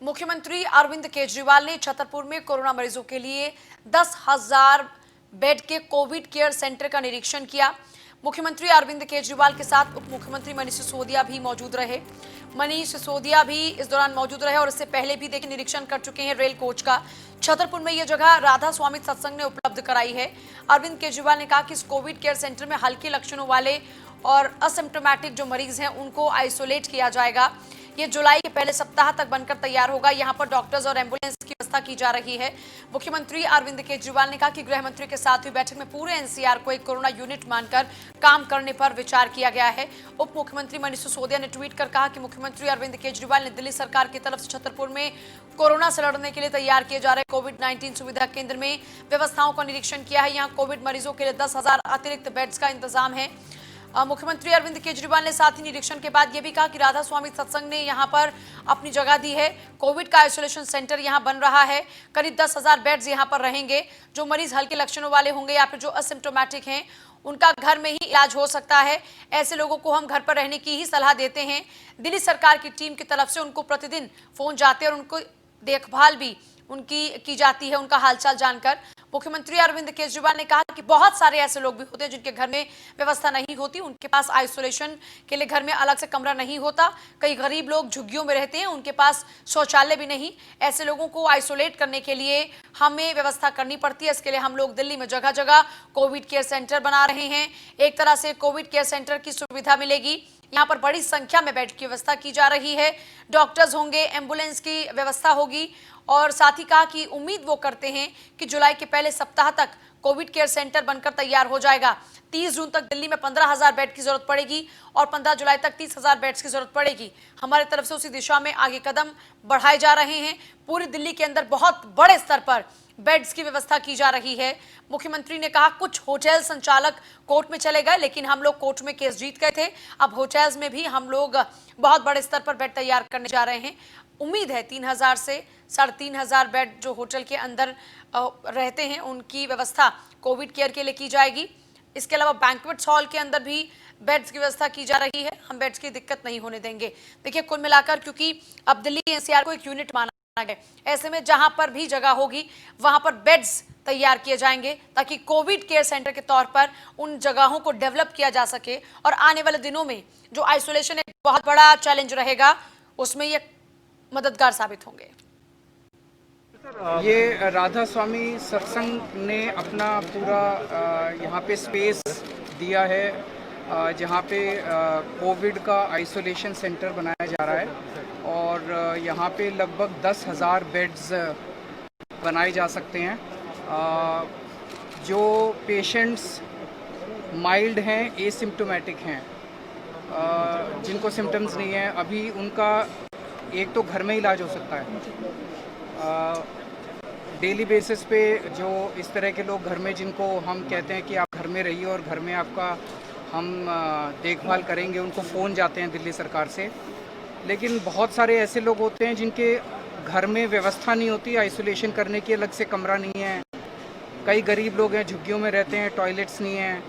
मुख्यमंत्री अरविंद केजरीवाल ने छतरपुर में कोरोना मरीजों के लिए 10,000 बेड के कोविड केयर सेंटर का निरीक्षण किया। मुख्यमंत्री अरविंद केजरीवाल के साथ उप मुख्यमंत्री मनीष सिसोदिया भी मौजूद रहे। मनीष सिसोदिया भी इस दौरान मौजूद रहे और इससे पहले भी देखिए निरीक्षण कर चुके हैं रेल कोच का। छतरपुर में यह जगह राधा स्वामी सत्संग ने उपलब्ध कराई है। अरविंद केजरीवाल ने कहा कि इस कोविड केयर सेंटर में हल्के लक्षणों वाले और असिम्प्टोमेटिक जो मरीज हैं उनको आइसोलेट किया जाएगा। ये जुलाई के पहले सप्ताह तक बनकर तैयार होगा। यहाँ पर डॉक्टर्स और एम्बुलेंस की व्यवस्था की जा रही है। मुख्यमंत्री अरविंद केजरीवाल ने कहा कि गृह मंत्री के साथ हुई बैठक में पूरे एनसीआर को एक कोरोना यूनिट मानकर काम करने पर विचार किया गया है। उप मुख्यमंत्री मनीष सिसोदिया ने ट्वीट कर कहा कि मुख्यमंत्री अरविंद केजरीवाल ने दिल्ली सरकार की तरफ से छतरपुर में कोरोना से लड़ने के लिए तैयार किए जा रहे कोविड-19 सुविधा केंद्र में व्यवस्थाओं का निरीक्षण किया है। यहाँ कोविड मरीजों के लिए 10,000 अतिरिक्त बेड्स का इंतजाम है। मुख्यमंत्री अरविंद केजरीवाल ने साथ ही निरीक्षण के बाद यह भी कहा कि राधा स्वामी सत्संग ने यहां पर अपनी जगह दी है। कोविड का आइसोलेशन सेंटर यहां बन रहा है। करीब 10,000 बेड्स यहां पर रहेंगे। जो मरीज हल्के लक्षणों वाले होंगे या फिर जो असिम्प्टोमेटिक हैं उनका घर में ही इलाज हो सकता है। ऐसे लोगों को हम घर पर रहने की ही सलाह देते हैं। दिल्ली सरकार की टीम की तरफ से उनको प्रतिदिन फोन जाते हैं और उनको देखभाल भी उनकी की जाती है, उनका हालचाल जानकर। मुख्यमंत्री अरविंद केजरीवाल ने कहा कि बहुत सारे ऐसे लोग भी होते हैं जिनके घर में व्यवस्था नहीं होती, उनके पास आइसोलेशन के लिए घर में अलग से कमरा नहीं होता। कई गरीब लोग झुग्गियों में रहते हैं, उनके पास शौचालय भी नहीं। ऐसे लोगों को आइसोलेट करने के लिए हमें व्यवस्था करनी पड़ती है। इसके लिए हम लोग दिल्ली में जगह जगह कोविड केयर सेंटर बना रहे हैं। एक तरह से कोविड केयर सेंटर की सुविधा मिलेगी। यहाँ पर बड़ी संख्या में बेड की व्यवस्था की जा रही है। डॉक्टर्स होंगे, एम्बुलेंस की व्यवस्था होगी और साथ ही कहा कि उम्मीद वो करते हैं कि जुलाई के पहले सप्ताह तक कोविड केयर सेंटर बनकर तैयार हो जाएगा। 30 जून तक दिल्ली में 15,000 बेड की जरूरत पड़ेगी और 15 जुलाई तक 30,000 बेड्स की जरूरत पड़ेगी। हमारी तरफ से उसी दिशा में आगे कदम बढ़ाए जा रहे हैं। पूरी दिल्ली के अंदर बहुत बड़े स्तर पर बेड्स की व्यवस्था की जा रही है। मुख्यमंत्री ने कहा कुछ होटल संचालक कोर्ट में चले गए, लेकिन हम लोग कोर्ट में केस जीत गए थे। अब होटल्स में भी हम लोग बहुत बड़े स्तर पर बेड तैयार करने जा रहे हैं। उम्मीद है 3,000 से 3,500 बेड जो होटल के अंदर रहते हैं उनकी व्यवस्था कोविड केयर के लिए की जाएगी। इसके अलावा बैंक्वेट्स हॉल के अंदर भी बेड्स की व्यवस्था की जा रही है। हम बेड्स की दिक्कत नहीं होने देंगे। देखिए कुल मिलाकर क्योंकि अब दिल्ली एनसीआर को एक यूनिट माना गया, ऐसे में जहां पर भी जगह होगी वहां पर बेड्स तैयार किए जाएंगे ताकि कोविड केयर सेंटर के तौर पर उन जगहों को डेवलप किया जा सके और आने वाले दिनों में जो आइसोलेशन एक बहुत बड़ा चैलेंज रहेगा उसमें ये मददगार साबित होंगे। ये राधा स्वामी सत्संग ने अपना पूरा यहाँ पे स्पेस दिया है जहाँ पे कोविड का आइसोलेशन सेंटर बनाया जा रहा है और यहाँ पे लगभग 10,000 बेड्स बनाए जा सकते हैं। जो पेशेंट्स माइल्ड हैं, एसिम्प्टोमेटिक हैं, जिनको सिम्टम्स नहीं हैं अभी, उनका एक तो घर में इलाज हो सकता है। डेली बेसिस पे जो इस तरह के लोग घर में, जिनको हम कहते हैं कि आप घर में रहिए और घर में आपका हम देखभाल करेंगे, उनको फ़ोन जाते हैं दिल्ली सरकार से। लेकिन बहुत सारे ऐसे लोग होते हैं जिनके घर में व्यवस्था नहीं होती, आइसोलेशन करने की अलग से कमरा नहीं है। कई गरीब लोग हैं, झुग्गियों में रहते हैं, टॉयलेट्स नहीं हैं।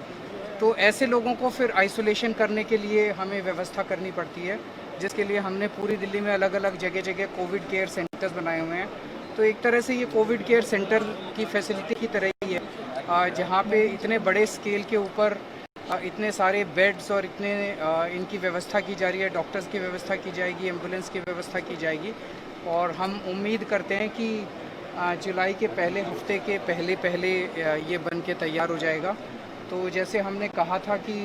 तो ऐसे लोगों को फिर आइसोलेशन करने के लिए हमें व्यवस्था करनी पड़ती है, जिसके लिए हमने पूरी दिल्ली में अलग अलग जगह जगह कोविड केयर सेंटर्स बनाए हुए हैं। तो एक तरह से ये कोविड केयर सेंटर की फैसिलिटी की तरह ही है, जहाँ पे इतने बड़े स्केल के ऊपर इतने सारे बेड्स और इतने इनकी व्यवस्था की जा रही है। डॉक्टर्स की व्यवस्था की जाएगी, एम्बुलेंस की व्यवस्था की जाएगी और हम उम्मीद करते हैं कि जुलाई के पहले हफ्ते के पहले ये बन के तैयार हो जाएगा। तो जैसे हमने कहा था कि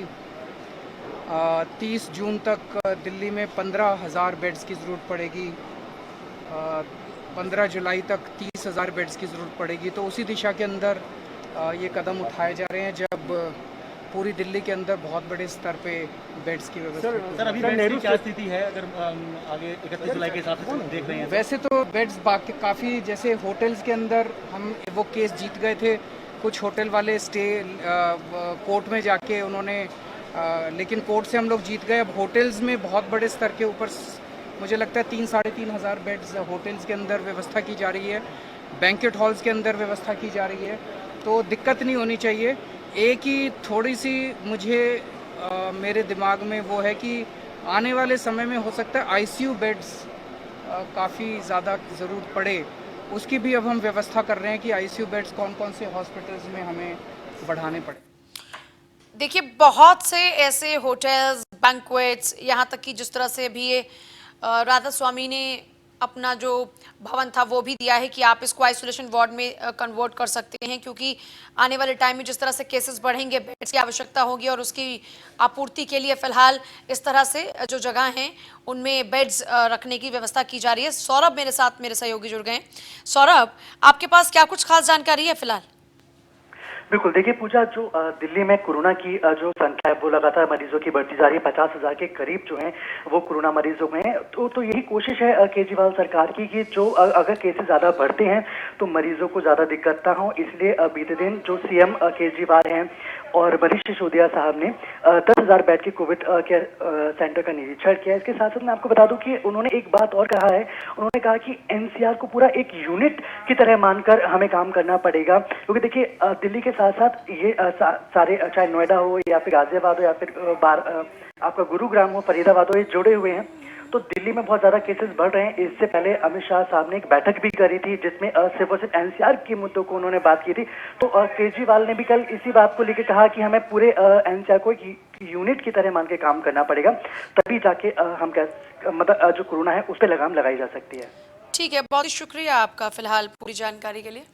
30 जून तक दिल्ली में 15,000 बेड्स की ज़रूरत पड़ेगी, 15 जुलाई तक 30,000 बेड्स की ज़रूरत पड़ेगी। तो उसी दिशा के अंदर ये कदम उठाए जा रहे हैं जब पूरी दिल्ली के अंदर बहुत बड़े स्तर पे बेड्स की व्यवस्था। सर अभी बेड्स की क्या स्थिति है अगर आगे 31 जुलाई के हिसाब से देख रहे हैं? वैसे तो बेड्स बाकी काफ़ी, जैसे होटल्स के अंदर हम वो केस जीत गए थे। कुछ होटल वाले स्टे कोर्ट में जाके उन्होंने लेकिन कोर्ट से हम लोग जीत गए। अब होटल्स में बहुत बड़े स्तर के ऊपर मुझे लगता है 3-3,500 बेड्स होटल्स के अंदर व्यवस्था की जा रही है। बैंक्वेट हॉल्स के अंदर व्यवस्था की जा रही है। तो दिक्कत नहीं होनी चाहिए। एक ही थोड़ी सी मुझे मेरे दिमाग में वो है कि आने वाले समय में हो सकता है आईसीयू बेड्स काफ़ी ज़्यादा ज़रूरत पड़े उसकी भी अब हम व्यवस्था कर रहे हैं कि आईसीयू बेड्स कौन कौन से हॉस्पिटल्स में हमें बढ़ाने पड़े। देखिए, बहुत से ऐसे होटल्स, बैंक्वेट्स, यहाँ तक कि जिस तरह से अभी ये राधा स्वामी ने अपना जो भवन था वो भी दिया है कि आप इसको आइसोलेशन वार्ड में कन्वर्ट कर सकते हैं, क्योंकि आने वाले टाइम में जिस तरह से केसेस बढ़ेंगे बेड्स की आवश्यकता होगी और उसकी आपूर्ति के लिए फिलहाल इस तरह से जो जगह हैं उनमें बेड्स रखने की व्यवस्था की जा रही है। सौरभ मेरे साथ, मेरे सहयोगी जुड़ गए हैं। सौरभ, आपके पास क्या कुछ खास जानकारी है फिलहाल? बिल्कुल, देखिए पूजा, जो दिल्ली में कोरोना की जो संख्या है वो लगातार मरीजों की बढ़ती जा रही है। 50,000 के करीब जो हैं वो कोरोना मरीजों में हैं। तो यही कोशिश है केजरीवाल सरकार की कि जो अगर केसेस ज़्यादा बढ़ते हैं तो मरीजों को ज़्यादा दिक्कत ना हो। इसलिए बीते दिन जो सीएम केजरीवाल हैं और मनीष सिसोदिया साहब ने 10,000 बेड के कोविड केयर सेंटर का निरीक्षण किया। इसके साथ साथ मैं आपको बता दूं कि उन्होंने एक बात और कहा है। उन्होंने कहा कि एनसीआर को पूरा एक यूनिट की तरह मानकर हमें काम करना पड़ेगा, क्योंकि देखिए दिल्ली के साथ साथ ये सारे, चाहे नोएडा हो या फिर गाजियाबाद हो या फिर आपका गुरुग्राम हो, फरीदाबाद हो, ये जुड़े हुए हैं। तो दिल्ली में बहुत ज्यादा केसेस बढ़ रहे हैं। इससे पहले अमित शाह साहब ने एक बैठक भी करी थी जिसमें सिर्फ और सिर्फ एनसीआर के मुद्दों को उन्होंने बात की थी। तो केजरीवाल ने भी कल इसी बात को लेकर कहा कि हमें पूरे एनसीआर को एक यूनिट की तरह मान के काम करना पड़ेगा, तभी जाके हम मतलब जो कोरोना है उस पर लगाम लगाई जा सकती है। ठीक है, बहुत ही शुक्रिया आपका फिलहाल पूरी जानकारी के लिए।